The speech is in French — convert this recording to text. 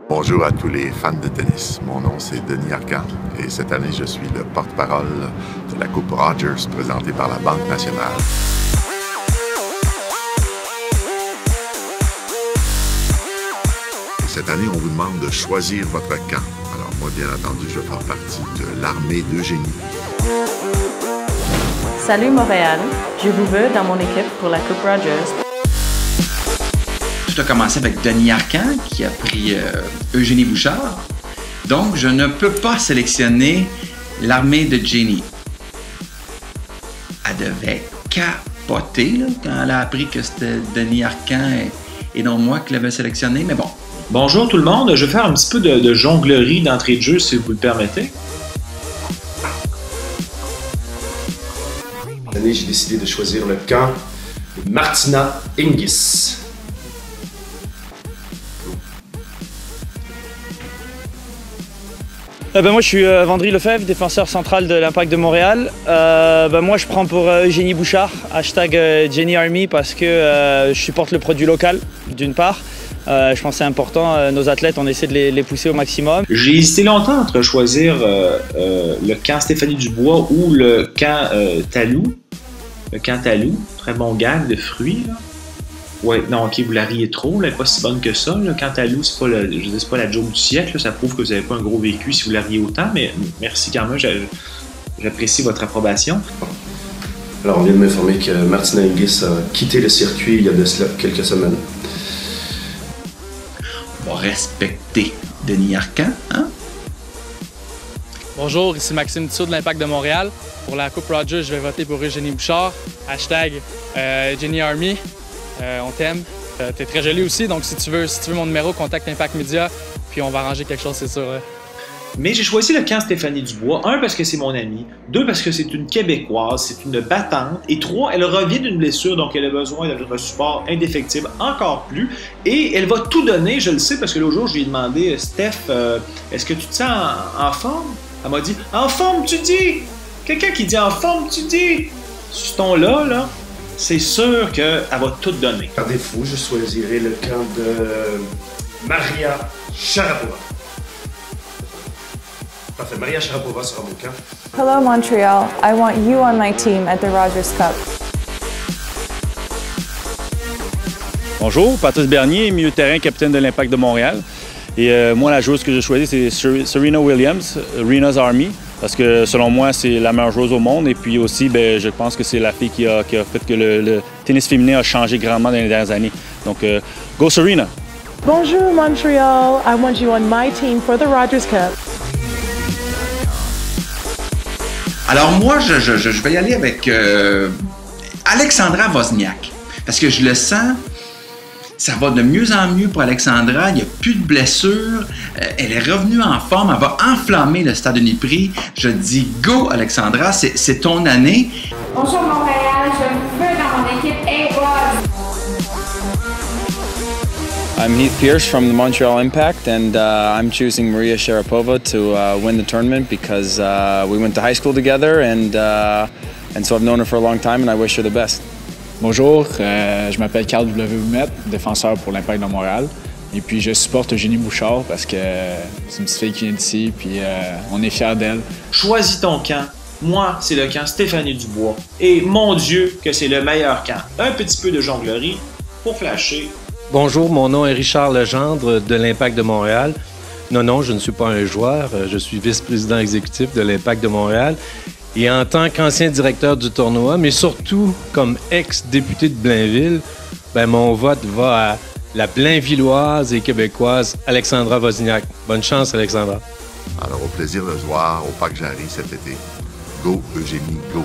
Bonjour à tous les fans de tennis. Mon nom c'est Denis Arcand et cette année je suis le porte-parole de la Coupe Rogers présentée par la Banque nationale. Et cette année on vous demande de choisir votre camp. Alors moi bien entendu je vais faire partie de l'armée d'Eugénie. Salut Montréal, je vous veux dans mon équipe pour la Coupe Rogers. Tout a commencé avec Denis Arcand qui a pris Eugénie Bouchard. Donc, je ne peux pas sélectionner l'armée de Jenny. Elle devait capoter là, quand elle a appris que c'était Denis Arcand et non moi qui l'avais sélectionné, mais bon. Bonjour tout le monde, je vais faire un petit peu de jonglerie d'entrée de jeu si vous le permettez. Cette année, j'ai décidé de choisir le camp de Martina Hingis. Moi je suis Vendry Lefebvre, défenseur central de l'Impact de Montréal. Moi je prends pour Eugénie Bouchard, hashtag Jenny Army parce que je supporte le produit local d'une part. Je pense que c'est important, nos athlètes on essaie de les pousser au maximum. J'ai hésité longtemps entre choisir le camp Stéphanie Dubois ou le camp Talou. Le camp Talou, très bon gag de fruits. Là. Ouais, non, ok, vous la riez trop, elle n'est pas si bonne que ça. Là. Quant à Lou, c'est pas la joke du siècle, là. Ça prouve que vous n'avez pas un gros vécu si vous la riez autant, mais merci quand même, j'apprécie votre approbation. Alors, on vient de m'informer que Martina Hingis a quitté le circuit il y a de cela quelques semaines. On va respecter Denis Arcand, hein? Bonjour, ici Maxime Tissot de l'Impact de Montréal. Pour la Coupe Rogers, je vais voter pour Eugénie Bouchard, hashtag Jenny Army. On t'aime. T'es très jolie aussi, donc si tu veux mon numéro, contacte Impact Media, puis on va arranger quelque chose, c'est sûr. Mais j'ai choisi le camp Stéphanie Dubois, 1 parce que c'est mon amie, 2 parce que c'est une Québécoise, c'est une battante, et 3, elle revient d'une blessure, donc elle a besoin de notre support indéfectible encore plus, et elle va tout donner, je le sais, parce que l'autre jour, je lui ai demandé, Steph, est-ce que tu te sens en forme? Elle m'a dit, en forme, tu dis? Quelqu'un qui dit en forme, tu dis? Ce ton-là, c'est sûr qu'elle va tout donner. Par défaut, je choisirai le camp de Maria Sharapova. Parfait, Maria Sharapova sera mon camp. Hello Montreal, I want you on my team at the Rogers Cup. Bonjour, Patrice Bernier, milieu de terrain, capitaine de l'Impact de Montréal. Et moi la joueuse que j'ai choisie c'est Serena Williams, Rena's Army. Parce que selon moi, c'est la meilleure joueuse au monde. Et puis aussi, je pense que c'est la fille qui a fait que le tennis féminin a changé grandement dans les dernières années. Donc, go Serena! Bonjour Montreal, I want you on my team for the Rogers Cup. Alors moi, je vais y aller avec Alexandra Wozniak. Parce que je le sens, ça va de mieux en mieux pour Alexandra, il n'y a plus de blessures, elle est revenue en forme, elle va enflammer le Stade Uniprix. Je dis go Alexandra, c'est ton année. Bonjour Montréal, je vous veux dans mon équipe A-Boys. I'm Heath Pierce from the Montreal Impact and I'm choosing Maria Sharapova to win the tournament because we went to high school together and so I've known her for a long time and I wish her the best. Bonjour, je m'appelle Carl W. Ouimet, défenseur pour l'Impact de Montréal. Et puis je supporte Eugénie Bouchard parce que c'est une petite fille qui vient d'ici, puis on est fiers d'elle. Choisis ton camp. Moi, c'est le camp Stéphanie Dubois. Et mon Dieu, que c'est le meilleur camp. Un petit peu de jonglerie pour flasher. Bonjour, mon nom est Richard Legendre de l'Impact de Montréal. Non, je ne suis pas un joueur, je suis vice-président exécutif de l'Impact de Montréal. Et en tant qu'ancien directeur du tournoi, mais surtout comme ex-député de Blainville, mon vote va à la Blainvilloise et québécoise Alexandra Wozniak. Bonne chance, Alexandra. Alors au plaisir de se voir au Parc Jarry cet été. Go Eugénie, go!